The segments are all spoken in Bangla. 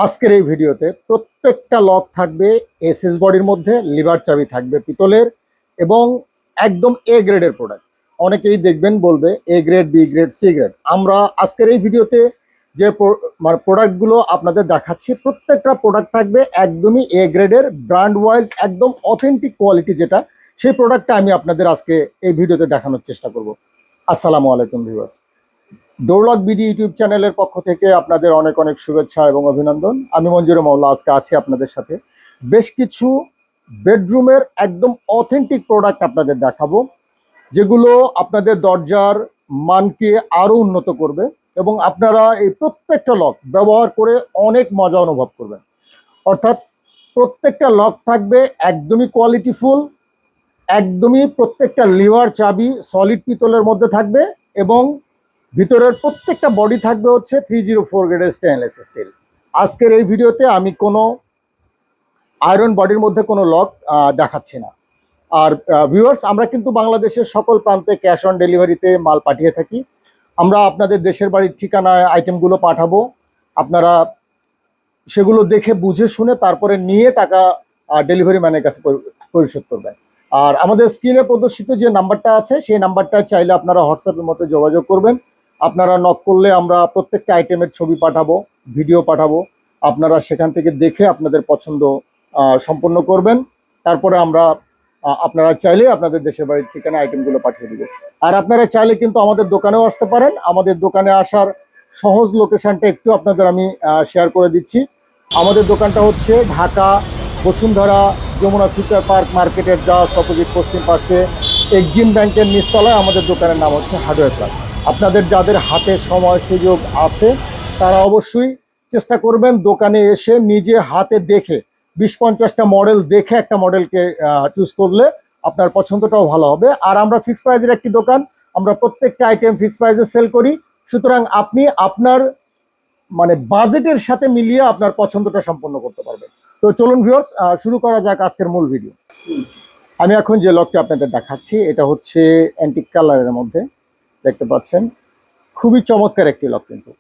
আজকের এই ভিডিওতে প্রত্যেকটা লক থাকবে এসএস বডির মধ্যে, লিভার চাবি থাকবে পিতলের এবং একদম এ গ্রেডের প্রোডাক্ট। অনেকেই দেখবেন বলবে A grade, B grade, C grade. আমরা আজকের এই ভিডিওতে যে প্রোডাক্টগুলো আপনাদের দেখাচ্ছি, প্রত্যেকটা প্রোডাক্ট থাকবে একদমই এ গ্রেডের, ব্র্যান্ড ওয়াইজ একদম অথেন্টিক কোয়ালিটি যেটা, সেই প্রোডাক্টটা আমি আপনাদের আজকে এই ভিডিওতে দেখানোর চেষ্টা করব। আসসালামু আলাইকুম ভিউয়ার্স, ডোরলক বিডি ইউটিউব চ্যানেলের পক্ষ থেকে আপনাদের অনেক অনেক শুভেচ্ছা এবং অভিনন্দন। আমি মঞ্জুর মাওলা আজকে আছি আপনাদের সাথে। বেশ কিছু বেডরুমের একদম অথেন্টিক প্রোডাক্ট আপনাদের দেখাবো, যেগুলো আপনাদের দরজার মানকে আরও উন্নত করবে এবং আপনারা এই প্রত্যেকটা লক ব্যবহার করে অনেক মজা অনুভব করবেন। অর্থাৎ প্রত্যেকটা লক থাকবে একদমই কোয়ালিটিফুল, একদমই প্রত্যেকটা লিভার চাবি সলিড পিতলের মধ্যে থাকবে এবং ভিতরের প্রত্যেকটা বডি থাকবে হচ্ছে 304 গ্রেডের স্টেনলেস স্টিল। আজকের এই ভিডিওতে আমি কোনো আয়রন বডির মধ্যে কোনো লক দেখাচ্ছি না। আর ভিউয়ার্স, আমরা কিন্তু বাংলাদেশের সকল প্রান্তে ক্যাশ অন ডেলিভারিতে মাল পাঠিয়ে থাকি। আমরা আপনাদের দেশের বাড়ির ঠিকানায় আইটেমগুলো পাঠাবো, আপনারা সেগুলো দেখে বুঝে শুনে তারপরে নিয়ে টাকা ডেলিভারি ম্যানের কাছে পরিশোধ করবেন। আর আমাদের স্ক্রিনে প্রদর্শিত যে নাম্বারটা আছে, সেই নাম্বারটা চাইলে আপনারা হোয়াটসঅ্যাপের মধ্যে যোগাযোগ করবেন। আপনারা নক করলে আমরা প্রত্যেকটা আইটেমের ছবি পাঠাবো, ভিডিও পাঠাবো, আপনারা সেখান থেকে দেখে আপনাদের পছন্দ সম্পন্ন করবেন। তারপরে আমরা আপনারা চাইলে আপনাদের দেশের বাড়ির ঠিকানা আইটেমগুলো পাঠিয়ে দেবো। আর আপনারা চাইলে কিন্তু আমাদের দোকানেও আসতে পারেন। আমাদের দোকানে আসার সহজ লোকেশনটা একটু আপনাদের আমি শেয়ার করে দিচ্ছি। আমাদের দোকানটা হচ্ছে ঢাকা বসুন্ধরা যমুনা ফিউচার পার্ক মার্কেটের জাস্ট অপোজিট পশ্চিম পাশে এক্সিম ব্যাংকের নিচতলায় আমাদের দোকানের নাম হচ্ছে হার্ডওয়্যার প্লাস। আপনাদের যাদের হাতে সময় সুযোগ আছে তারা অবশ্যই চেষ্টা করবেন দোকানে এসে নিজে হাতে দেখে 20-50টা মডেল দেখে একটা মডেলকে চুজ করলে আপনার পছন্দটাও ভালো হবে। আর আমরা ফিক্সড প্রাইজের একটি দোকান, আমরা প্রত্যেকটা আইটেম ফিক্সড প্রাইজে সেল করি। সুতরাং আপনি আপনার বাজেটের সাথে মিলিয়ে আপনার পছন্দটা সম্পন্ন করতে পারবেন। তো চলুন ভিউয়ার্স, শুরু করা যাক আজকের মূল ভিডিও। আমি এখন যে লকটা আপনাদের দেখাচ্ছি এটা হচ্ছে অ্যান্টিক কালারের মধ্যে, দেখতে পাচ্ছেন খুবই চমৎকার একটি লক। কিন্তু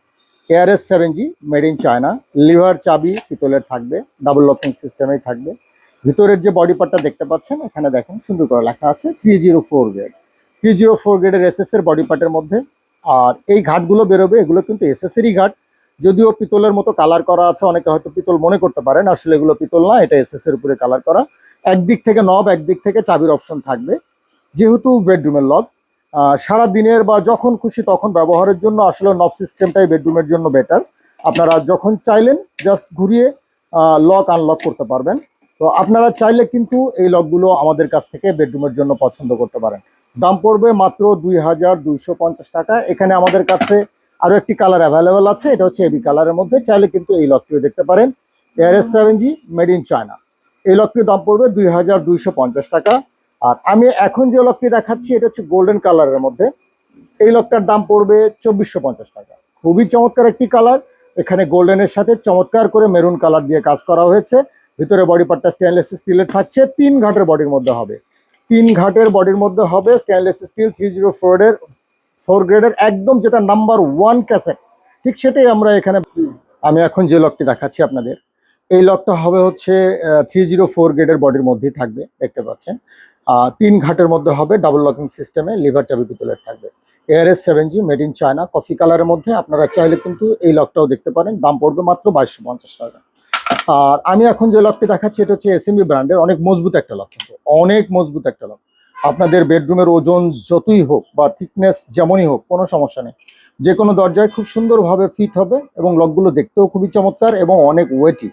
ARS 7G made in China, liver চাবি পিতলের থাকবে, ডাবল লকিং সিস্টেমেই থাকবে। ভিতরের যে বডি পার্টটা দেখতে পাচ্ছেন এখানে দেখেন সুন্দর করে লেখা আছে 304 গ্রেড, 304 গ্রেডের SS এর বডি পার্টের মধ্যে। আর এই ঘাটগুলো বেরোবে, এগুলো কিন্তু SS এরই ঘাট, যদিও পিতলের মতো কালার করা আছে। অনেকে হয়তো পিতল মনে করতে পারেন, আসলে এগুলো পিতল না, এটা SS এর উপরে কালার করা। একদিক থেকে নব, একদিক থেকে চাবির অপশন থাকবে। যেহেতু বেডরুমের লক, সারা দিনের বা যখন খুশি তখন ব্যবহারের জন্য আসলে নব সিস্টেমটাই বেডরুমের জন্য বেটার। আপনারা যখন চাইলেন জাস্ট ঘুরিয়ে লক আনলক করতে পারবেন। তো আপনারা চাইলে কিন্তু এই লকগুলো আমাদের কাছ থেকে বেডরুমের জন্য পছন্দ করতে পারেন। দাম পড়বে মাত্র 2250 টাকা। এখানে আমাদের কাছে আরও একটি কালার অ্যাভেলেবেল আছে, এটা হচ্ছে এবি কালারের মধ্যে। চাইলে কিন্তু এই লকটিও দেখতে পারেন, ARS 7G made in China. এই লকটির দাম পড়বে 2250 টাকা। আর আমি এখন যে লকটি দেখাচ্ছি এটা হচ্ছে গোল্ডেন কালারের মধ্যে। এই লকটার দাম পড়বে 2450 টাকা। খুবই চমৎকার একটি কালার। এখানে গোল্ডেনের সাথে চমৎকার করে মেরুন কালার দিয়ে কাজ করা হয়েছে। ভিতরে বডি পার্টটা স্টেনলেস স্টিলের থাকছে, 3 ঘাটের বডির মধ্যে হবে। 3 ঘাটের বডির মধ্যে হবে স্টেনলেস স্টিল 304 গ্রেডের একদম যেটা নাম্বার 1 ক্যাসেট, ঠিক সেটাই আমরা এখানে। আমি এখন যে লকটি দেখাচ্ছি আপনাদের, এই লকটা হবে হচ্ছে 304 গ্রেডের বডির মধ্যেই থাকবে, দেখতে পাচ্ছেন। 3 ঘাটের মধ্যে হবে, ডাবল লকিং সিস্টেমে, লিভার চাবি পিতলের থাকবে। ARS 7G made in China, coffee কালারের মধ্যে। আপনারা চাইলে কিন্তু এই লকটাও দেখতে পারেন, দাম পড়বে মাত্র 2250 টাকা। আর আমি এখন যে লকটি দেখাচ্ছি এটা হচ্ছে SMB ব্র্যান্ডের, অনেক মজবুত একটা লক, কিন্তু অনেক মজবুত একটা লক। আপনাদের বেডরুমের ওজন যতই হোক বা থিকনেস যেমনই হোক, কোনো সমস্যা নেই, যে কোনো দরজায় খুব সুন্দরভাবে ফিট হবে এবং লকগুলো দেখতেও খুবই চমৎকার এবং অনেক ওয়েটি।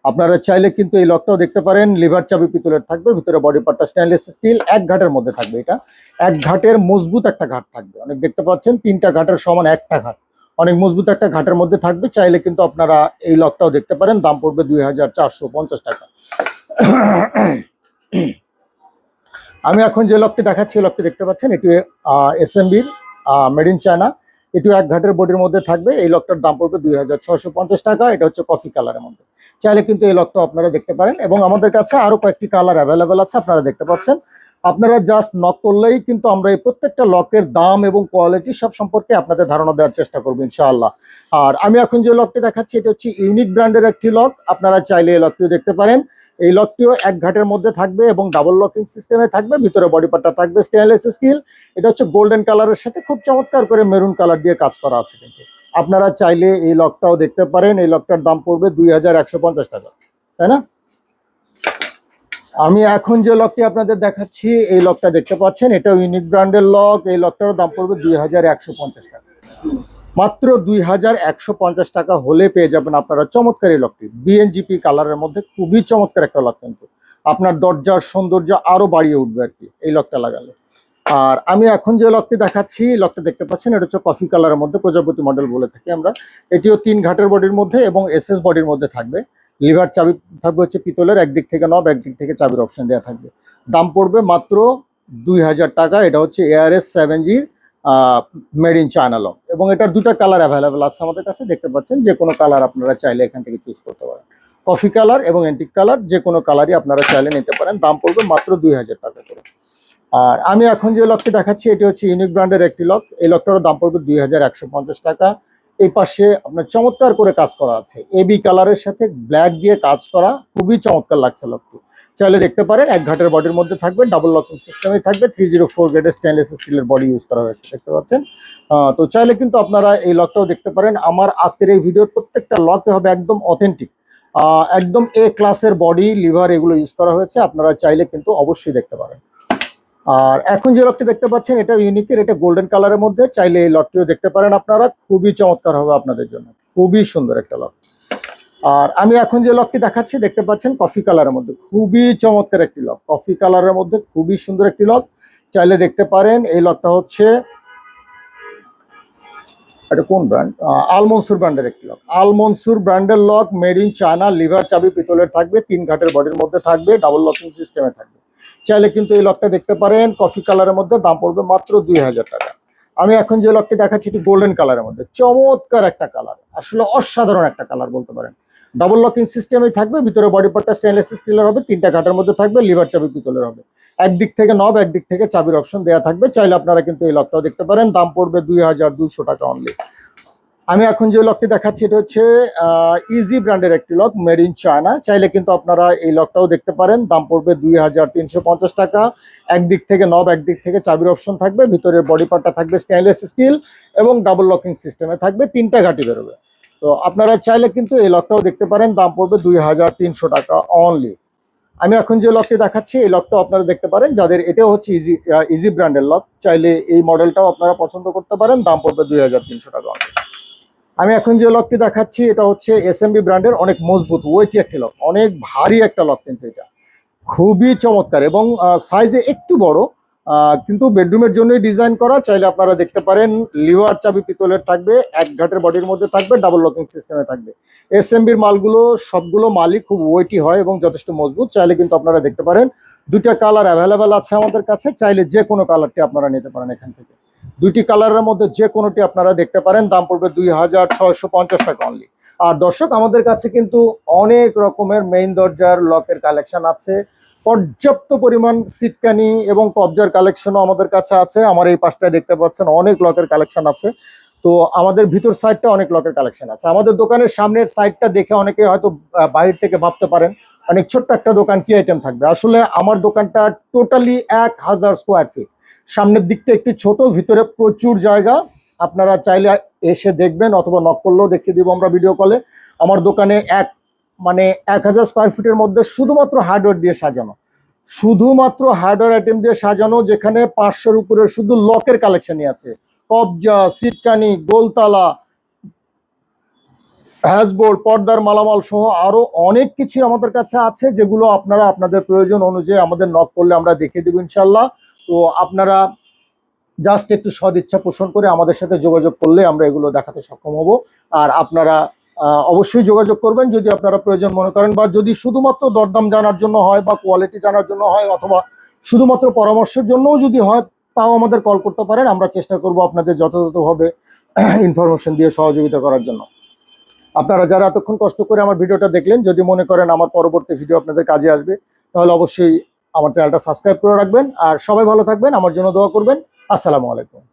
আপনারা চাইলে কিন্তু এই লকটাও দেখতে পারেন, লিভার চাবি পিতলের থাকবে, ভিতরে বডি পার্টটা স্টেনলেস স্টিল, 1 ঘাটের মধ্যে থাকবে। এটা 1 ঘাটের মজবুত একটা ঘাট থাকবে, অনেক দেখতে পাচ্ছেন 3টা ঘাটের সমান একটা ঘাট, অনেক মজবুত একটা ঘাটের মধ্যে থাকবে। চাইলে কিন্তু আপনারা এই লকটাও দেখতে পারেন, দাম পড়বে 2450 টাকা। আমি এখন যে লকটি দেখাচ্ছি লকটি দেখতে পাচ্ছেন, এটি SMB'র মেড ইন চায়না, এটিও 1 ঘাটের বডির মধ্যে থাকবে। এই লকটার দাম পড়বে 2650 টাকা। এটা হচ্ছে কফি কালারের মধ্যে। চাইলে কিন্তু এই লকটা আপনারা দেখতে পারেন এবং আমাদের কাছে আরো কয়েকটি কালার অ্যাভেলেবেল আছে, আপনারা দেখতে পাচ্ছেন। আপনারা জাস্ট নক করলেই কিন্তু আমরা এই প্রত্যেকটা লকের দাম এবং কোয়ালিটি সব সম্পর্কে আপনাদের ধারণা দেওয়ার চেষ্টা করবো ইনশাআল্লাহ। আর আমি এখন যে লকটি দেখাচ্ছি এটা হচ্ছে ইউনিক ব্র্যান্ডের একটি লক। আপনারা চাইলে এই লকটিও দেখতে পারেন। এই লকটিও এক ঘাটের মধ্যে থাকবে এবং ডাবল লকিং সিস্টেমে থাকবে। ভিতরে বডি পার্টটা থাকবে স্টেনলেস স্টিল। এটা হচ্ছে গোল্ডেন কালারের সাথে খুব চমৎকার করে মেরুন কালার দিয়ে কাজ করা আছে। কিন্তু আপনারা চাইলে এই লকটাও দেখতে পারেন। এই লকটার দাম পড়বে 2150 টাকা, তাই না? আমি এখন যে লকটি আপনাদের দেখাচ্ছি এই লকটা দেখতে পাচ্ছেন, এটাও ইউনিক ব্র্যান্ডের লক। এই লকটার দাম পড়বে 2150 টাকা। মাত্র 2150 টাকা হলে পেয়ে যাবেন আপনারা চমৎকার এই লকটি। বিএনজিপি কালারের মধ্যে খুবই চমৎকার একটা লক, কিন্তু আপনার দরজার সৌন্দর্য আরো বাড়িয়ে উঠবে আর কি এই লকটা লাগালে। আর আমি এখন যে লকটি দেখাচ্ছি, লকটা দেখতে পাচ্ছেন, এটা হচ্ছে কফি কালারের মধ্যে, প্রজাপতি মডেল বলে থাকি আমরা। এটিও 3 ঘাটের বডির মধ্যে এবং এসএস বডির মধ্যে থাকবে। লিভার চাবি থাকবে হচ্ছে পিতলের, একদিক থেকে নব, একদিক থেকে চাবির অপশন দেওয়া থাকবে। দাম পড়বে মাত্র 2000 টাকা। এটা হচ্ছে ARS 7G'র মেড ইন চায়না লক এবং এটার দুটা কালার অ্যাভেলেবেল আছে আমাদের কাছে। দেখতে পাচ্ছেন, যে কোনো কালার আপনারা চাইলে এখান থেকে চুজ করতে পারেন। কফি কালার এবং অ্যান্টিক কালার যে কোনো কালারই আপনারা চাইলে নিতে পারেন। দাম পড়বে মাত্র 2000 টাকা করে। আর আমি এখন যে লকটি দেখাচ্ছি এটি হচ্ছে ইউনিক ব্র্যান্ডের একটি লক। এই লকটারও দাম পড়বে 2150 টাকা। এই পাশে আপনার চমৎকার করে কাজ করা আছে, এবি কালারের সাথে ব্ল্যাক দিয়ে কাজ করা, খুবই চমৎকার লাগছে লকটি। চাইলে দেখতে পারেন। এক ঘাটের বডির মধ্যে থাকবে, ডাবল লকিং সিস্টেমে থাকবে। 304 গ্রেডের স্টেনলেস স্টিলের বডি ইউজ করা হয়েছে, দেখতে পাচ্ছেন। তো চাইলে কিন্তু আপনারা এই লকটাও দেখতে পারেন। আমার আজকের এই ভিডিওর প্রত্যেকটা লকে হবে একদম অথেন্টিক, একদম এ ক্লাসের বডি, লিভার এগুলো ইউজ করা হয়েছে। আপনারা চাইলে কিন্তু অবশ্যই দেখতে পারেন। আর এখন যে লকটি দেখতে পাচ্ছেন এটা ইউনিকের, এটা গোল্ডেন কালারের মধ্যে। চাইলে এই লকটিও দেখতে পারেন আপনারা, খুবই চমৎকার হবে আপনাদের জন্য, খুবই সুন্দর একটা লক। আর আমি এখন যে লকটি দেখাচ্ছি দেখতে পাচ্ছেন কফি কালারের মধ্যে, খুবই চমৎকার একটি লক। কফি কালারের মধ্যে খুবই সুন্দর একটি লক, চাইলে দেখতে পারেন। এই লকটা হচ্ছে, এটা কোন ব্র্যান্ড? আল মনসুর ব্র্যান্ডের একটি লক। আল মনসুর ব্র্যান্ডের lock, made in China, liver চাবি পিতলের থাকবে, 3 ঘাটের বডির মধ্যে থাকবে, ডাবল লকিং সিস্টেমে থাকবে। চাইলে কিন্তু এই লকটা দেখতে পারেন। কফি কালারের মধ্যে, দাম পড়বে মাত্র 2000 টাকা। আমি এখন যে লকটি দেখাচ্ছি এটি গোল্ডেন কালারের মধ্যে, চমৎকার একটা কালার, আসলে অসাধারণ একটা কালার বলতে পারেন। ডাবল লকিং সিস্টেমেই থাকবে। ভিতরে বডি পার্টটা স্টেনলেস স্টিলের হবে, 3টা ঘাটের মধ্যে থাকবে, লিভার চাবি পিতলের হবে। একদিক থেকে নব, একদিক থেকে চাবির অপশন দেওয়া থাকবে। চাইলে আপনারা কিন্তু এই লকটাও দেখতে পারেন। দাম পড়বে 2200 টাকা অনলি। আমি এখন যে লকটি দেখাচ্ছি এটা হচ্ছে ইজি ব্র্যান্ডের একটি লক, মেড ইন চায়না। চাইলে কিন্তু আপনারা এই লকটাও দেখতে পারেন। দাম পড়বে 2350 টাকা। একদিক থেকে নব, একদিক থেকে চাবির অপশন থাকবে। ভিতরের বডি পার্টটা থাকবে স্টেনলেস স্টিল এবং ডাবল লকিং সিস্টেমে থাকবে, 3টা ঘাটি বেরোবে। তো আপনারা চাইলে কিন্তু এই লকটাও দেখতে পারেন। দাম পড়বে 2300 টাকা অনলি। আমি এখন যে লকটি দেখাচ্ছি এই লকটাও আপনারা দেখতে পারেন, যাদের এটাও হচ্ছে ইজি ব্র্যান্ডের লক। চাইলে এই মডেলটাও আপনারা পছন্দ করতে পারেন। দাম পড়বে 2300 টাকা অনলি। আমি এখন যে লকটি দেখাচ্ছি এটা হচ্ছে এসএমবি ব্র্যান্ডের, অনেক মজবুত ওয়েটি একটি লক, অনেক ভারী একটা লক, কিন্তু এটা খুবই চমৎকার এবং সাইজে একটু বড়, কিন্তু বেডরুমের জন্যই ডিজাইন করা। চাইলে আপনারা দেখতে পারেন। লিভার চাবি পিতলের থাকবে, এক ঘাটের বডির মধ্যে থাকবে, ডাবল লকিং সিস্টেমে থাকবে। এসএমবির মালগুলো সবগুলো মালই খুব ওয়েটি হয় এবং যথেষ্ট মজবুত। চাইলে কিন্তু আপনারা দেখতে পারেন। 2টা কালার অ্যাভেলেবেল আছে আমাদের কাছে, চাইলে যে কোনো কালারটি আপনারা নিতে পারেন এখান থেকে। 2টি কালারের মধ্যে যে কোনোটি আপনারা দেখতে পারেন। দাম পড়বে 2650 টাকা অনলি। আর দর্শক, আমাদের কাছে কিন্তু অনেক রকমের মেইন দরজার লকের কালেকশন আছে, পর্যাপ্ত পরিমাণ সিটকানি এবং কবজার কালেকশনও আমাদের কাছে আছে। আমার এই পাশটায় দেখতে পাচ্ছেন অনেক লকের কালেকশন আছে। তো আমাদের ভিতর সাইডটা অনেক লকের কালেকশন আছে। আমাদের দোকানের সামনের সাইডটা দেখে অনেকে হয়তো বাইরে থেকে ভাবতে পারেন অনেক ছোট্ট একটা দোকান, কি আইটেম থাকবে। আসলে আমার দোকানটা টোটালি 1000 স্কোয়ার ফিট। সামনের দিকটা একটু ছোট, ভিতরে প্রচুর জায়গা। আপনারা চাইলে এসে দেখবেন অথবা নক করলেও দেখিয়ে দিব আমরা ভিডিও কলে। আমার দোকানে 1000 স্কোয়ার ফিটের মধ্যে শুধুমাত্র হার্ডওয়্যার দিয়ে সাজানো, শুধুমাত্র হার্ডওয়্যার আইটেম দিয়ে সাজানো, যেখানে 500-র উপরে শুধু লকের কালেকশনই আছে। কবজা, সিটকানি, গোলতালা, হ্যাজবোর্ড, পর্দার মালামাল সহ আরো অনেক কিছু আমাদের কাছে আছে, যেগুলো আপনারা আপনাদের প্রয়োজন অনুযায়ী আমাদের নক করলে আমরা দেখিয়ে দেবো ইনশাল্লাহ। তো আপনারা জাস্ট একটু সদিচ্ছা পোষণ করে আমাদের সাথে যোগাযোগ করলে আমরা এগুলো দেখাতে সক্ষম হব। আর আপনারা অবশ্যই যোগাযোগ করবেন যদি আপনারা প্রয়োজন মনে করেন, বা যদি শুধুমাত্র দরদাম জানার জন্য হয় বা কোয়ালিটি জানার জন্য হয়, অথবা শুধুমাত্র পরামর্শের জন্যও যদি হয়, তাও আমাদের কল করতে পারেন। আমরা চেষ্টা করব আপনাদের যথাযথভাবে ইনফরমেশন দিয়ে সহযোগিতা করার জন্য। আপনারা যারা এতক্ষণ কষ্ট করে আমার ভিডিওটা দেখলেন, যদি মনে করেন আমার পরবর্তী ভিডিও আপনাদের কাজে আসবে, তাহলে অবশ্যই আমার চ্যানেলটা সাবস্ক্রাইব করে রাখবেন। আর সবাই ভালো থাকবেন, আমার জন্য দোয়া করবেন। আসসালামু আলাইকুম।